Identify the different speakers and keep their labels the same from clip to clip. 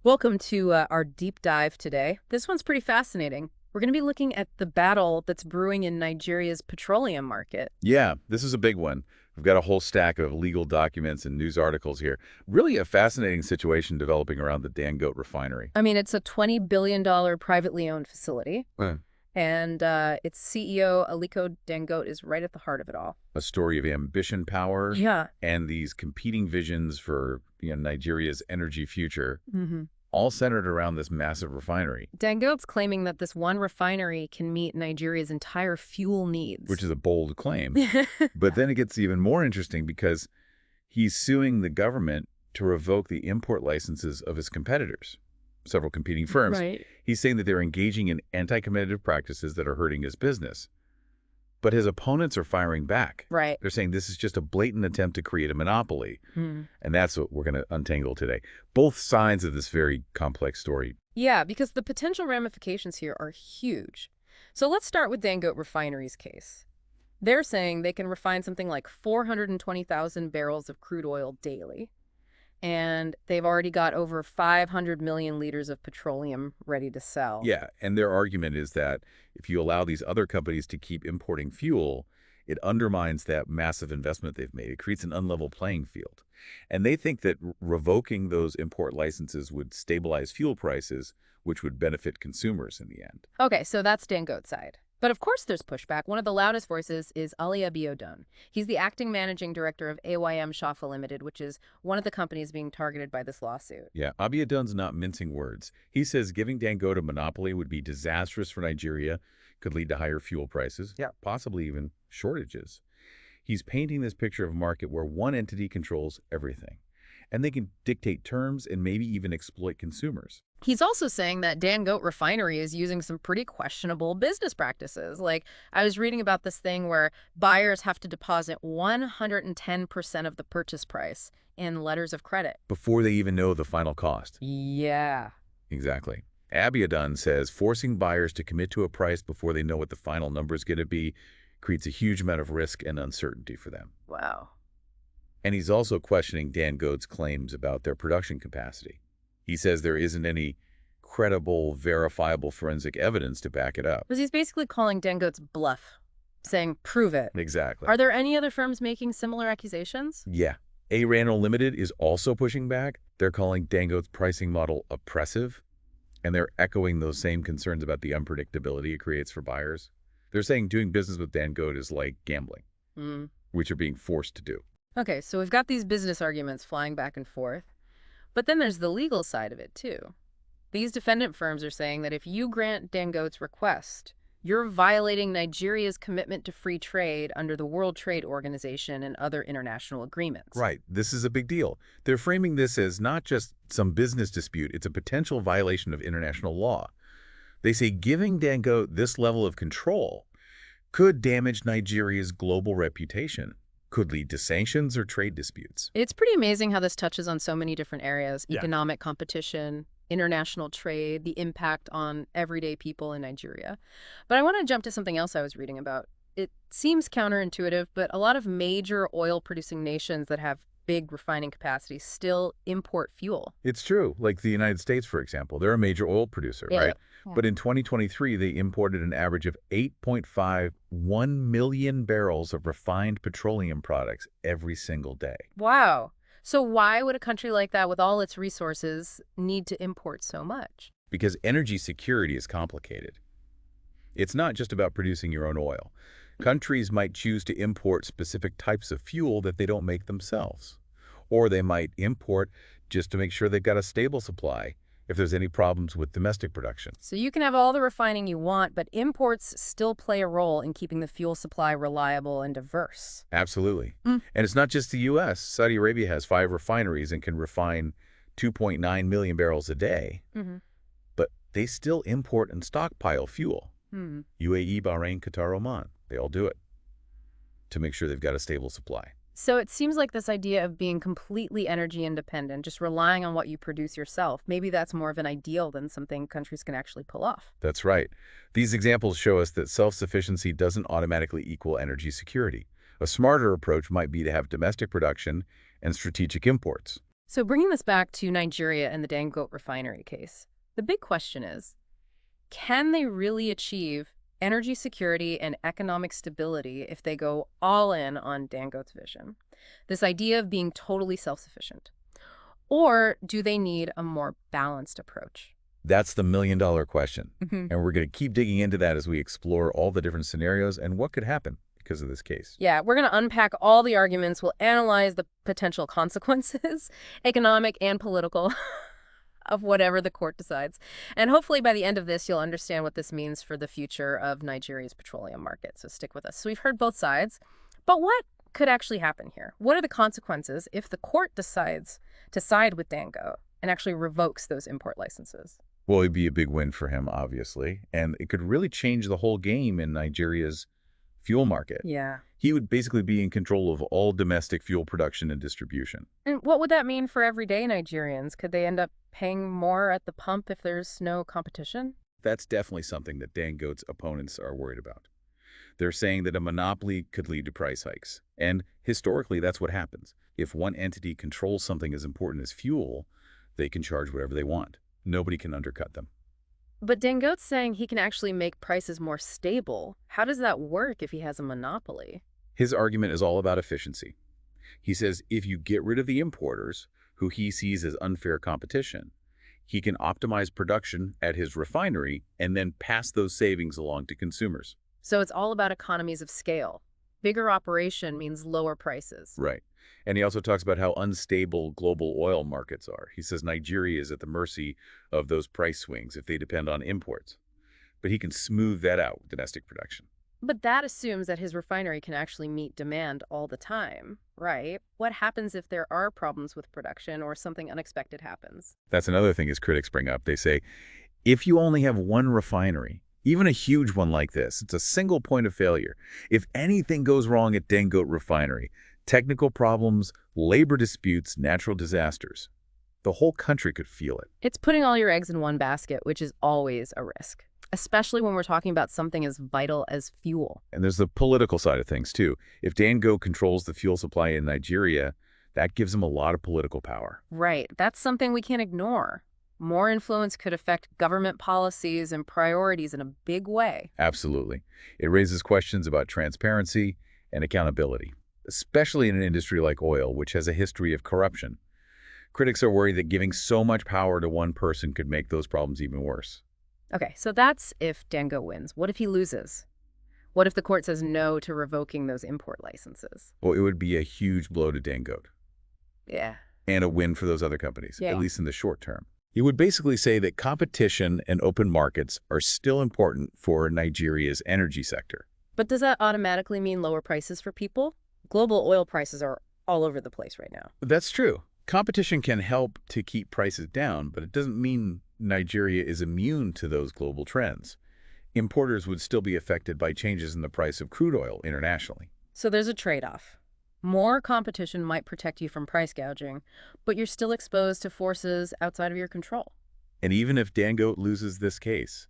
Speaker 1: Welcome to our deep dive today. This one's pretty fascinating. We're going to be looking at the battle that's brewing in Nigeria's petroleum market.
Speaker 2: Yeah, this is a big one. We've got a whole stack of legal documents and news articles here. Really a fascinating situation developing around the Dangote refinery.
Speaker 1: I mean, it's a $20 billion privately owned facility, and its CEO, Aliko Dangote, is right at the heart of it all.
Speaker 2: A story of ambition, power,
Speaker 1: Yeah.
Speaker 2: and these competing visions for Nigeria's energy future,
Speaker 1: hmm
Speaker 2: all centered around this massive refinery,
Speaker 1: Dangote's claiming that this one refinery can meet Nigeria's entire fuel needs.
Speaker 2: which is a bold claim. But then it gets even more interesting because he's suing the government to revoke the import licenses of his competitors, several competing firms.
Speaker 1: Right.
Speaker 2: He's saying that they're engaging in anti-competitive practices that are hurting his business. But his opponents are firing back.
Speaker 1: Right.
Speaker 2: They're saying this is just a blatant attempt to create a monopoly.
Speaker 1: Hmm.
Speaker 2: And that's what we're going to untangle today. Both sides of this very complex story.
Speaker 1: Yeah, because the potential ramifications here are huge. So let's start with Dangote Refinery's case. They're saying they can refine something like 420,000 barrels of crude oil daily, and they've already got over 500 million liters of petroleum ready to sell.
Speaker 2: Yeah, and their argument is that if you allow these other companies to keep importing fuel, it undermines that massive investment they've made. It creates an unlevel playing field. And they think that revoking those import licenses would stabilize fuel prices, which would benefit consumers in the end.
Speaker 1: Okay, so that's Dangote's side. But of course there's pushback. One of the loudest voices is Ali Abiodun. He's the acting managing director of AYM Shafa Limited, which is one of the companies being targeted by this lawsuit.
Speaker 2: Yeah, Abiodun's not mincing words. He says giving Dangote a monopoly would be disastrous for Nigeria, could lead to higher fuel prices, yeah, possibly even shortages. He's painting this picture of a market where one entity controls everything, and they can dictate terms and maybe even exploit consumers.
Speaker 1: He's also saying that Dangote Refinery is using some pretty questionable business practices. Like, I was reading about this thing where buyers have to deposit 110% of the purchase price in letters of credit.
Speaker 2: Before they even know the final cost.
Speaker 1: Yeah.
Speaker 2: Exactly. Abiodun says forcing buyers to commit to a price before they know what the final number is going to be creates a huge amount of risk and uncertainty for them.
Speaker 1: Wow.
Speaker 2: And he's also questioning Dangote's claims about their production capacity. He says there isn't any credible, verifiable forensic evidence to back it up.
Speaker 1: Because he's basically calling Dangote's bluff, saying, prove it.
Speaker 2: Exactly.
Speaker 1: Are there any other firms making similar accusations?
Speaker 2: Yeah. Arano Limited is also pushing back. They're calling Dangote's pricing model oppressive, and they're echoing those same concerns about the unpredictability it creates for buyers. They're saying doing business with Dangote is like gambling, which you're being forced to do.
Speaker 1: Okay, so we've got these business arguments flying back and forth. But then there's the legal side of it, too. These defendant firms are saying that if you grant Dangote's request, you're violating Nigeria's commitment to free trade under the World Trade Organization and other international agreements.
Speaker 2: Right. This is a big deal. They're framing this as not just some business dispute, it's a potential violation of international law. They say giving Dangote this level of control could damage Nigeria's global reputation, could lead to sanctions or trade disputes.
Speaker 1: It's pretty amazing how this touches on so many different areas:
Speaker 2: Yeah.
Speaker 1: economic competition, international trade, the impact on everyday people in Nigeria. But I want to jump to something else I was reading about. It seems counterintuitive, but a lot of major oil-producing nations that have big refining capacity still import fuel.
Speaker 2: It's true. Like the United States, for example, they're a major oil producer,
Speaker 1: Yeah.
Speaker 2: right?
Speaker 1: Yeah.
Speaker 2: But in 2023, they imported an average of 8.51 million barrels of refined petroleum products every single day.
Speaker 1: Wow. So why would a country like that, with all its resources, need to import so much?
Speaker 2: Because energy security is complicated. It's not just about producing your own oil. Countries might choose to import specific types of fuel that they don't make themselves. Or they might import just to make sure they've got a stable supply if there's any problems with domestic production.
Speaker 1: So you can have all the refining you want, but imports still play a role in keeping the fuel supply reliable and diverse.
Speaker 2: Absolutely. And it's not just the U.S. Saudi Arabia has 5 refineries and can refine 2.9 million barrels a day. But they still import and stockpile fuel. UAE, Bahrain, Qatar, Oman, they all do it to make sure they've got a stable supply.
Speaker 1: So it seems like this idea of being completely energy independent, just relying on what you produce yourself, maybe that's more of an ideal than something countries can actually pull off.
Speaker 2: That's right. These examples show us that self-sufficiency doesn't automatically equal energy security. A smarter approach might be to have domestic production and strategic imports.
Speaker 1: So bringing this back to Nigeria and the Dangote refinery case, the big question is, can they really achieve energy security and economic stability if they go all in on Dangote's vision? This idea of being totally self-sufficient. Or do they need a more balanced approach?
Speaker 2: That's the million-dollar question.
Speaker 1: Hmm.
Speaker 2: And we're going to keep digging into that as we explore all the different scenarios and what could happen because of this case.
Speaker 1: Yeah, we're going to unpack all the arguments. We'll analyze the potential consequences, economic and political, of whatever the court decides. And hopefully by the end of this, you'll understand what this means for the future of Nigeria's petroleum market. So stick with us. So we've heard both sides, but what could actually happen here? What are the consequences if the court decides to side with Dangote and actually revokes those import licenses?
Speaker 2: Well, it'd be a big win for him, obviously, and it could really change the whole game in Nigeria's fuel market.
Speaker 1: Yeah.
Speaker 2: He would basically be in control of all domestic fuel production and distribution.
Speaker 1: And what would that mean for everyday Nigerians? Could they end up paying more at the pump if there's no competition?
Speaker 2: That's definitely something that Dangote's opponents are worried about. They're saying that a monopoly could lead to price hikes. And historically, that's what happens. If one entity controls something as important as fuel, they can charge whatever they want. Nobody can undercut them.
Speaker 1: But Dangote's saying he can actually make prices more stable. How does that work if he has a monopoly?
Speaker 2: His argument is all about efficiency. He says if you get rid of the importers, who he sees as unfair competition, he can optimize production at his refinery and then pass those savings along to consumers.
Speaker 1: So it's all about economies of scale. Bigger operation means lower prices.
Speaker 2: Right. And he also talks about how unstable global oil markets are. He says Nigeria is at the mercy of those price swings if they depend on imports. But he can smooth that out with domestic production.
Speaker 1: But that assumes that his refinery can actually meet demand all the time, right? What happens if there are problems with production or something unexpected happens?
Speaker 2: That's another thing his critics bring up. They say, if you only have one refinery, even a huge one like this, it's a single point of failure. If anything goes wrong at Dangote refinery, technical problems, labor disputes, natural disasters, the whole country could feel it.
Speaker 1: It's putting all your eggs in one basket, which is always a risk, especially when we're talking about something as vital as fuel.
Speaker 2: And there's the political side of things, too. If Dangote controls the fuel supply in Nigeria, that gives him a lot of political power.
Speaker 1: Right. That's something we can't ignore. More influence could affect government policies and priorities in a big way.
Speaker 2: Absolutely. It raises questions about transparency and accountability, especially in an industry like oil, which has a history of corruption. Critics are worried that giving so much power to one person could make those problems even worse.
Speaker 1: Okay, so that's if Dangote wins. What if he loses? What if the court says no to revoking those import licenses?
Speaker 2: Well, it would be a huge blow to Dangote.
Speaker 1: Yeah.
Speaker 2: And a win for those other companies,
Speaker 1: Yeah.
Speaker 2: at least in the short term. It would basically say that competition and open markets are still important for Nigeria's energy sector.
Speaker 1: But does that automatically mean lower prices for people? Global oil prices are all over the place right now.
Speaker 2: That's true. Competition can help to keep prices down, but it doesn't mean Nigeria is immune to those global trends. Importers would still be affected by changes in the price of crude oil internationally.
Speaker 1: So there's a trade-off. More competition might protect you from price gouging, but you're still exposed to forces outside of your control.
Speaker 2: And even if Dangote loses this case,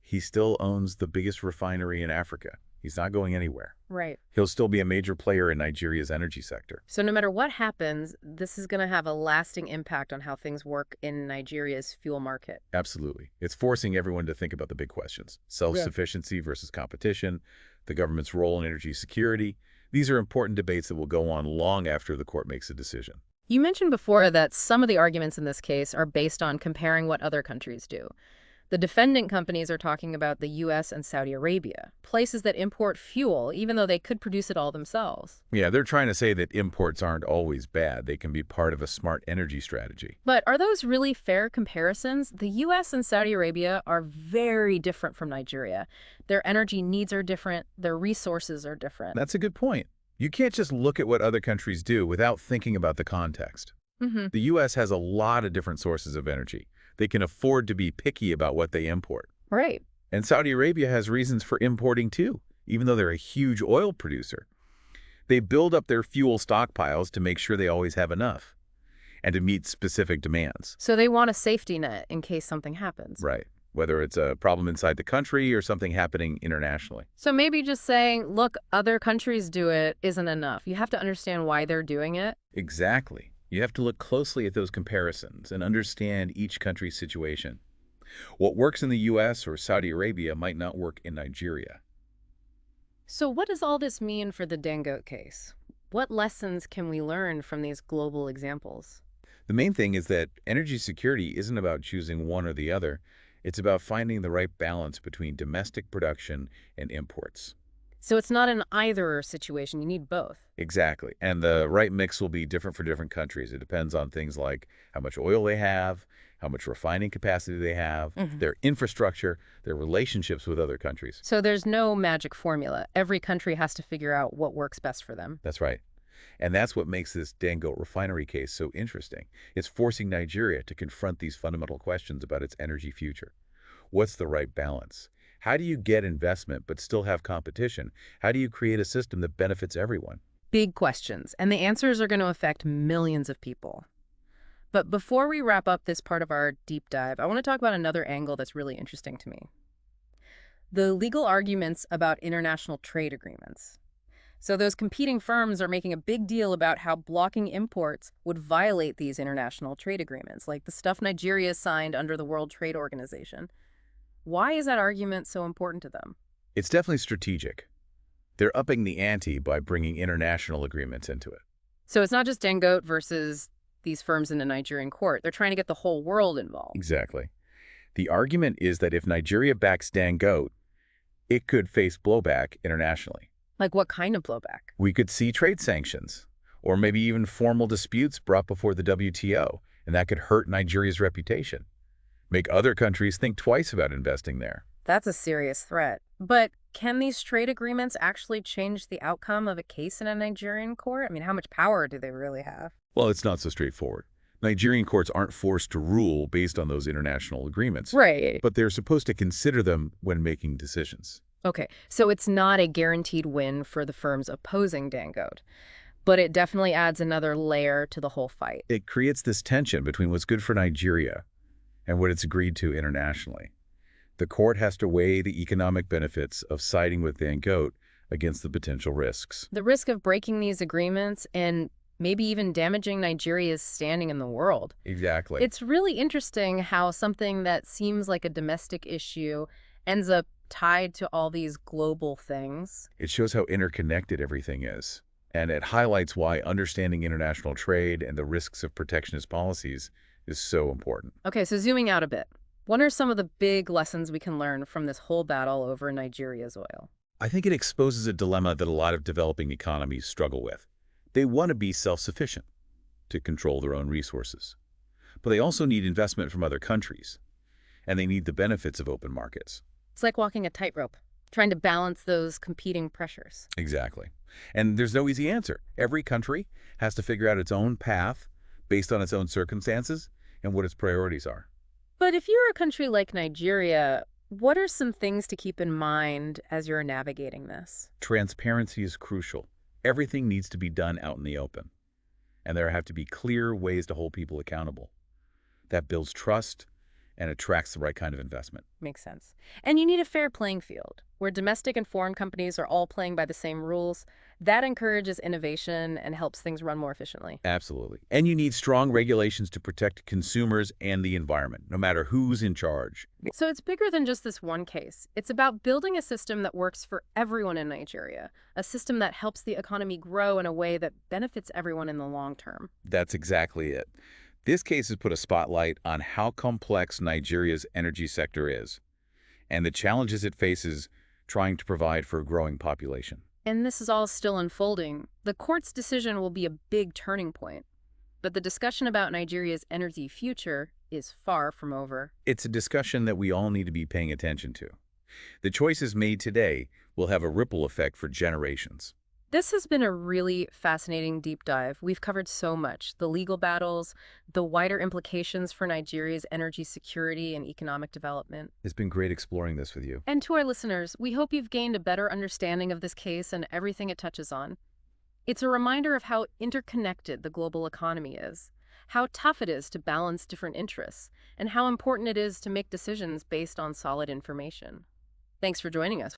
Speaker 2: he still owns the biggest refinery in Africa. He's not going anywhere.
Speaker 1: Right.
Speaker 2: He'll still be a major player in Nigeria's energy sector.
Speaker 1: So no matter what happens, this is going to have a lasting impact on how things work in Nigeria's fuel market.
Speaker 2: Absolutely. It's forcing everyone to think about the big questions. Self-sufficiency versus competition, the government's role in energy security. These are important debates that will go on long after the court makes a decision.
Speaker 1: You mentioned before that some of the arguments in this case are based on comparing what other countries do. The defendant companies are talking about the U.S. and Saudi Arabia, places that import fuel, even though they could produce it all themselves.
Speaker 2: Yeah, they're trying to say that imports aren't always bad. They can be part of a smart energy strategy.
Speaker 1: But are those really fair comparisons? The U.S. and Saudi Arabia are very different from Nigeria. Their energy needs are different. Their resources are different.
Speaker 2: That's a good point. You can't just look at what other countries do without thinking about the context. The U.S. has a lot of different sources of energy. They can afford to be picky about what they import.
Speaker 1: Right.
Speaker 2: And Saudi Arabia has reasons for importing too, even though they're a huge oil producer. They build up their fuel stockpiles to make sure they always have enough and to meet specific demands.
Speaker 1: So they want a safety net in case something happens.
Speaker 2: Right. Whether it's a problem inside the country or something happening internationally.
Speaker 1: So maybe just saying, look, other countries do it isn't enough. You have to understand why they're doing it.
Speaker 2: Exactly. You have to look closely at those comparisons and understand each country's situation. What works in the US or Saudi Arabia might not work in Nigeria.
Speaker 1: So what does all this mean for the Dangote case? What lessons can we learn from these global examples?
Speaker 2: The main thing is that energy security isn't about choosing one or the other. It's about finding the right balance between domestic production and imports.
Speaker 1: So it's not an either-or situation. You need both.
Speaker 2: Exactly. And the right mix will be different for different countries. It depends on things like how much oil they have, how much refining capacity they have,
Speaker 1: Mhm.
Speaker 2: their infrastructure, their relationships with other countries.
Speaker 1: So there's no magic formula. Every country has to figure out what works best for them.
Speaker 2: That's right. And that's what makes this Dangote refinery case so interesting. It's forcing Nigeria to confront these fundamental questions about its energy future. What's the right balance? How do you get investment but still have competition? How do you create a system that benefits everyone?
Speaker 1: Big questions, and the answers are going to affect millions of people. But before we wrap up this part of our deep dive, I want to talk about another angle that's really interesting to me. The legal arguments about international trade agreements. So those competing firms are making a big deal about how blocking imports would violate these international trade agreements, like the stuff Nigeria signed under the World Trade Organization. Why is that argument so important to them?
Speaker 2: It's definitely strategic. They're upping the ante by bringing international agreements into it.
Speaker 1: So it's not just Dangote versus these firms in a Nigerian court. They're trying to get the whole world involved.
Speaker 2: Exactly. The argument is that if Nigeria backs Dangote, it could face blowback internationally.
Speaker 1: Like what kind of blowback?
Speaker 2: We could see trade sanctions, or maybe even formal disputes brought before the WTO, and that could hurt Nigeria's reputation, make other countries think twice about investing there.
Speaker 1: That's a serious threat. But can these trade agreements actually change the outcome of a case in a Nigerian court? I mean, how much power do they really have?
Speaker 2: Well, it's not so straightforward. Nigerian courts aren't forced to rule based on those international agreements,
Speaker 1: Right.
Speaker 2: but they're supposed to consider them when making decisions.
Speaker 1: Okay, so it's not a guaranteed win for the firms opposing Dangote, but it definitely adds another layer to the whole fight.
Speaker 2: It creates this tension between what's good for Nigeria and what it's agreed to internationally. The court has to weigh the economic benefits of siding with Dangote against the potential risks.
Speaker 1: The risk of breaking these agreements and maybe even damaging Nigeria's standing in the world.
Speaker 2: Exactly.
Speaker 1: It's really interesting how something that seems like a domestic issue ends up tied to all these global things.
Speaker 2: It shows how interconnected everything is, and it highlights why understanding international trade and the risks of protectionist policies is so important.
Speaker 1: Okay, so zooming out a bit, what are some of the big lessons we can learn from this whole battle over Nigeria's oil?
Speaker 2: I think it exposes a dilemma that a lot of developing economies struggle with. They want to be self-sufficient, to control their own resources. But they also need investment from other countries, and they need the benefits of open markets.
Speaker 1: It's like walking a tightrope, trying to balance those competing pressures.
Speaker 2: Exactly. And there's no easy answer. Every country has to figure out its own path based on its own circumstances and what its priorities are.
Speaker 1: But if you're a country like Nigeria, what are some things to keep in mind as you're navigating this?
Speaker 2: Transparency is crucial. Everything needs to be done out in the open, and there have to be clear ways to hold people accountable. That builds trust and attracts the right kind of investment.
Speaker 1: Makes sense. And you need a fair playing field, where domestic and foreign companies are all playing by the same rules. That encourages innovation and helps things run more efficiently.
Speaker 2: Absolutely. And you need strong regulations to protect consumers and the environment, no matter who's in charge.
Speaker 1: So it's bigger than just this one case. It's about building a system that works for everyone in Nigeria, a system that helps the economy grow in a way that benefits everyone in the long term.
Speaker 2: That's exactly it. This case has put a spotlight on how complex Nigeria's energy sector is and the challenges it faces trying to provide for a growing population.
Speaker 1: And this is all still unfolding. The court's decision will be a big turning point. But the discussion about Nigeria's energy future is far from over.
Speaker 2: It's a discussion that we all need to be paying attention to. The choices made today will have a ripple effect for generations.
Speaker 1: This has been a really fascinating deep dive. We've covered so much: the legal battles, the wider implications for Nigeria's energy security and economic development.
Speaker 2: It's been great exploring this with you.
Speaker 1: And to our listeners, we hope you've gained a better understanding of this case and everything it touches on. It's a reminder of how interconnected the global economy is, how tough it is to balance different interests, and how important it is to make decisions based on solid information. Thanks for joining us.